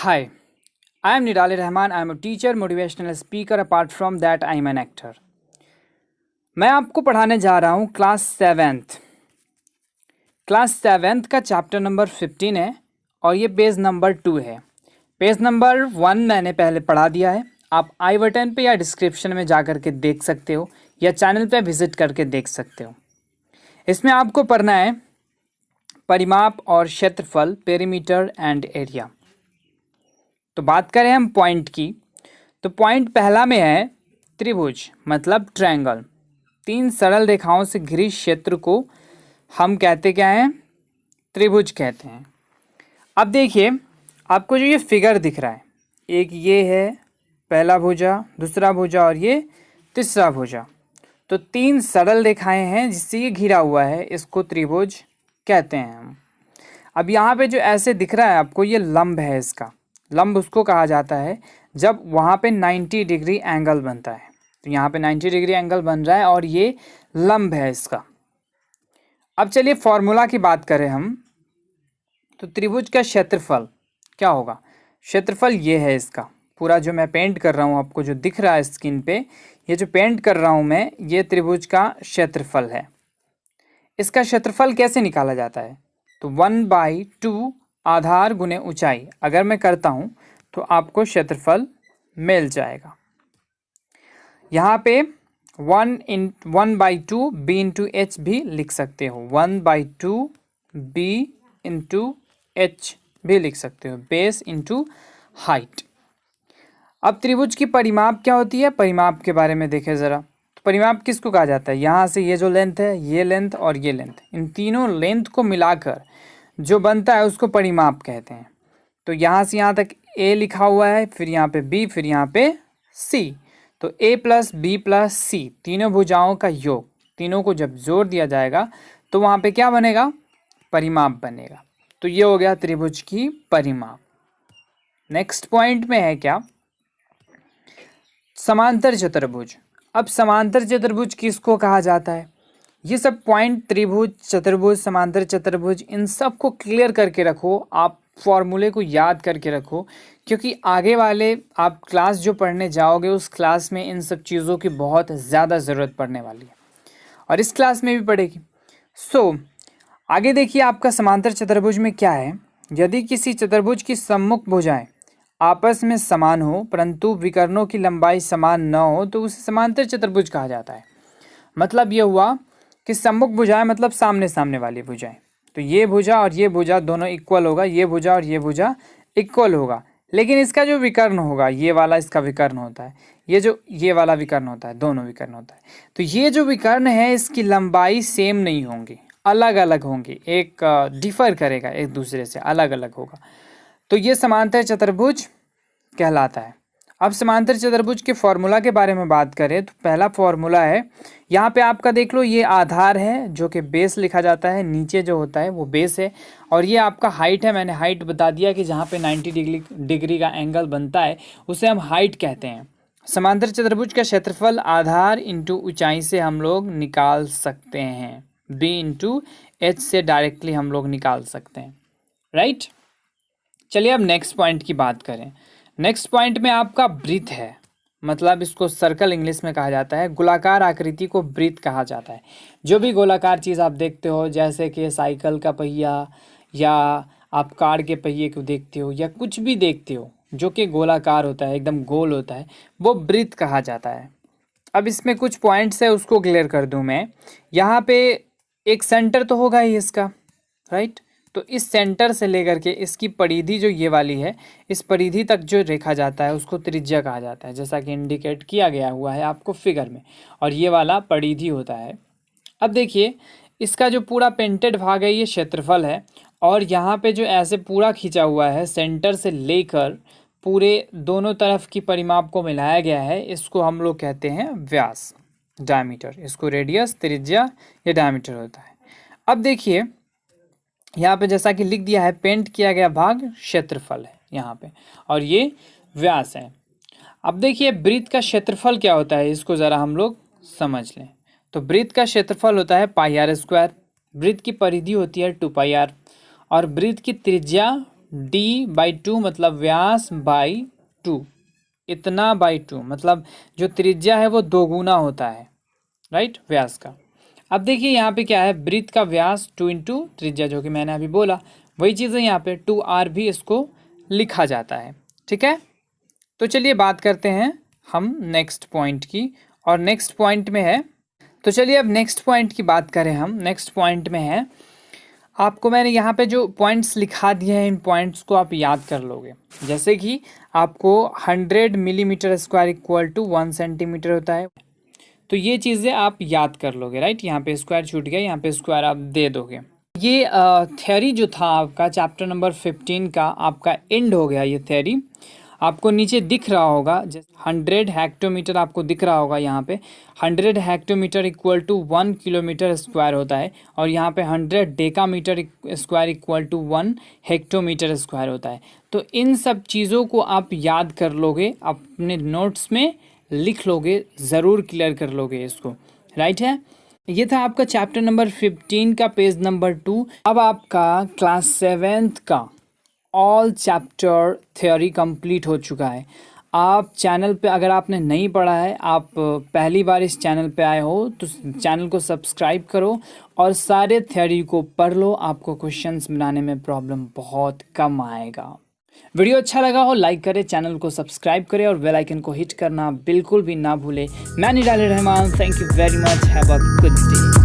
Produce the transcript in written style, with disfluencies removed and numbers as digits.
Hi, I am Nidali Rahman. I am a teacher, motivational speaker. Apart from that, I am an actor. मैं आपको पढ़ाने जा रहा हूँ क्लास सेवेंथ का चैप्टर नंबर 15 है और ये पेज नंबर 2 है। पेज नंबर 1 मैंने पहले पढ़ा दिया है। आप आई बटन पे या डिस्क्रिप्शन में जा कर के देख सकते हो या चैनल पे विजिट करके देख सकते हो। इसमें आपको पढ़ना है परिमाप और क्षेत्रफल, पेरीमीटर एंड एरिया। तो बात करें हम पॉइंट की, तो पॉइंट पहला में है त्रिभुज मतलब ट्रायंगल। 3 सरल रेखाओं से घिरे क्षेत्र को हम कहते क्या हैं? त्रिभुज कहते हैं। अब देखिए आपको जो ये फिगर दिख रहा है, एक ये है पहला भुजा, दूसरा भुजा और ये तीसरा भुजा। तो 3 सरल रेखाएं हैं जिससे ये घिरा हुआ है, इसको त्रिभुज कहते हैं हम। अब यहाँ पे जो ऐसे दिख रहा है आपको, ये लंब है। इसका लंब उसको कहा जाता है जब वहाँ पे 90 डिग्री एंगल बनता है। तो यहाँ पे 90 डिग्री एंगल बन रहा है और ये लंब है इसका। अब चलिए फॉर्मूला की बात करें हम, तो त्रिभुज का क्षेत्रफल क्या होगा? क्षेत्रफल ये है इसका पूरा, जो मैं पेंट कर रहा हूँ आपको जो दिख रहा है स्क्रीन पे, ये जो पेंट कर रहा हूँ मैं, ये त्रिभुज का क्षेत्रफल है। इसका क्षेत्रफल कैसे निकाला जाता है? तो 1/2 आधार गुने ऊंचाई अगर मैं करता हूं तो आपको क्षेत्रफल मिल जाएगा। यहाँ पे 1/2 b इंटू एच भी लिख सकते हो, 1/2 b इंटू एच भी लिख सकते हो, बेस इंटू हाइट। अब त्रिभुज की परिमाप क्या होती है? परिमाप के बारे में देखें ज़रा। तो परिमाप किसको कहा जाता है? यहाँ से ये जो लेंथ है, ये लेंथ और ये लेंथ, इन तीनों लेंथ को मिलाकर जो बनता है उसको परिमाप कहते हैं। तो यहाँ से यहाँ तक a लिखा हुआ है, फिर यहाँ पे b, फिर यहाँ पे c। तो a plus b plus c, तीनों भुजाओं का योग, तीनों को जब जोड़ दिया जाएगा तो वहाँ पे क्या बनेगा? परिमाप बनेगा। तो ये हो गया त्रिभुज की परिमाप। नेक्स्ट पॉइंट में है क्या? समांतर चतुर्भुज। अब समांतर चतुर्भुज किसको कहा जाता है? ये सब पॉइंट त्रिभुज, चतुर्भुज, समांतर चतुर्भुज, इन सब को क्लियर करके रखो, आप फॉर्मूले को याद करके रखो, क्योंकि आगे वाले आप क्लास जो पढ़ने जाओगे उस क्लास में इन सब चीज़ों की बहुत ज़्यादा ज़रूरत पड़ने वाली है और इस क्लास में भी पड़ेगी। आगे देखिए आपका समांतर चतुर्भुज में क्या है। यदि किसी चतुर्भुज की सम्मुख भुजाएं आपस में समान हो परंतु विकर्णों की लंबाई समान न हो तो उसे समांतर चतुर्भुज कहा जाता है। मतलब ये हुआ कि सम्मुख भुजाएं मतलब सामने सामने वाली भुजाएं। तो ये भुजा और ये भुजा दोनों इक्वल होगा, ये भुजा और ये भुजा इक्वल होगा, लेकिन इसका जो विकर्ण होगा, ये वाला इसका विकर्ण होता है, ये वाला विकर्ण होता है, दोनों विकर्ण होता है। तो ये जो विकर्ण है इसकी लंबाई सेम नहीं होंगी, अलग अलग होंगी, एक डिफर करेगा, एक दूसरे से अलग अलग होगा। तो ये समांतर चतुर्भुज कहलाता है। अब समांतर चतुर्भुज के फॉर्मूला के बारे में बात करें तो पहला फॉर्मूला है, यहाँ पे आपका देख लो, ये आधार है जो कि बेस लिखा जाता है, नीचे जो होता है वो बेस है, और ये आपका हाइट है। मैंने हाइट बता दिया कि जहाँ पे 90 डिग्री का एंगल बनता है उसे हम हाइट कहते हैं। समांतर चतुर्भुज का क्षेत्रफल आधार इंटू ऊंचाई से हम लोग निकाल सकते हैं, b इंटू एच से डायरेक्टली हम लोग निकाल सकते हैं, राइट। चलिए अब नेक्स्ट पॉइंट की बात करें। नेक्स्ट पॉइंट में आपका वृत्त है, मतलब इसको सर्कल इंग्लिश में कहा जाता है। गोलाकार आकृति को वृत्त कहा जाता है। जो भी गोलाकार चीज़ आप देखते हो, जैसे कि साइकिल का पहिया या आप कार के पहिए को देखते हो या कुछ भी देखते हो जो कि गोलाकार होता है, एकदम गोल होता है, वो वृत्त कहा जाता है। अब इसमें कुछ पॉइंट्स है उसको क्लियर कर दूं मैं। यहाँ पे एक सेंटर तो होगा ही इसका, राइट। तो इस सेंटर से लेकर के इसकी परिधि जो ये वाली है, इस परिधि तक जो रेखा जाता है उसको त्रिज्या कहा जाता है, जैसा कि इंडिकेट किया गया हुआ है आपको फिगर में, और ये वाला परिधि होता है। अब देखिए इसका जो पूरा पेंटेड भाग है ये क्षेत्रफल है, और यहाँ पे जो ऐसे पूरा खींचा हुआ है सेंटर से लेकर पूरे दोनों तरफ की परिमाप को मिलाया गया है, इसको हम लोग कहते हैं व्यास, डायमीटर। इसको रेडियस, त्रिज्या या डायमीटर होता है। अब देखिए यहाँ पे जैसा कि लिख दिया है, पेंट किया गया भाग क्षेत्रफल है यहाँ पे, और ये व्यास है। अब देखिए वृत्त का क्षेत्रफल क्या होता है, इसको ज़रा हम लोग समझ लें। तो वृत्त का क्षेत्रफल होता है πr², वृत्त की परिधि होती है 2πr, और वृत्त की त्रिज्या D/2 मतलब व्यास बाई 2, इतना बाई 2 मतलब जो त्रिज्या है वो दोगुना होता है, राइट, व्यास का। अब देखिए यहाँ पे क्या है, वृत्त का व्यास 2 इंटू त्रिज्या, जो कि मैंने अभी बोला, वही चीज़ है यहाँ पे 2r भी इसको लिखा जाता है, ठीक है। तो चलिए बात करते हैं हम नेक्स्ट पॉइंट की, और नेक्स्ट पॉइंट में है, तो चलिए अब नेक्स्ट पॉइंट की बात करें हम। नेक्स्ट पॉइंट में है, आपको मैंने यहाँ पे जो पॉइंट्स लिखा दिए हैं, इन पॉइंट्स को आप याद कर लोगे। जैसे कि आपको 100 millimetre square equal to 1 centimetre होता है, तो ये चीज़ें आप याद कर लोगे, राइट। यहाँ पे स्क्वायर छूट गया, यहाँ पे स्क्वायर आप दे दोगे। ये थ्योरी जो था आपका चैप्टर नंबर 15 का, आपका एंड हो गया ये थ्योरी। आपको नीचे दिख रहा होगा 100 हेक्टोमीटर, आपको दिख रहा होगा यहाँ पे 100 hectometre equal to 1 kilometre square होता है, और यहाँ पे 100 decametre square equal to 1 hectometre square होता है। तो इन सब चीज़ों को आप याद कर लोगे, अपने नोट्स में लिख लोगे, ज़रूर क्लियर कर लोगे इसको, राइट है। ये था आपका चैप्टर नंबर 15 का पेज नंबर 2। अब आपका क्लास 7th का ऑल चैप्टर थ्योरी कंप्लीट हो चुका है। आप चैनल पे अगर आपने नहीं पढ़ा है, आप पहली बार इस चैनल पे आए हो, तो चैनल को सब्सक्राइब करो और सारे थ्योरी को पढ़ लो। आपको क्वेश्चंस बनाने में प्रॉब्लम बहुत कम आएगा। वीडियो अच्छा लगा हो लाइक करें, चैनल को सब्सक्राइब करें और बेल आइकन को हिट करना बिल्कुल भी ना भूलें। मैं Nirale Rahman, thank you very much, have a good day.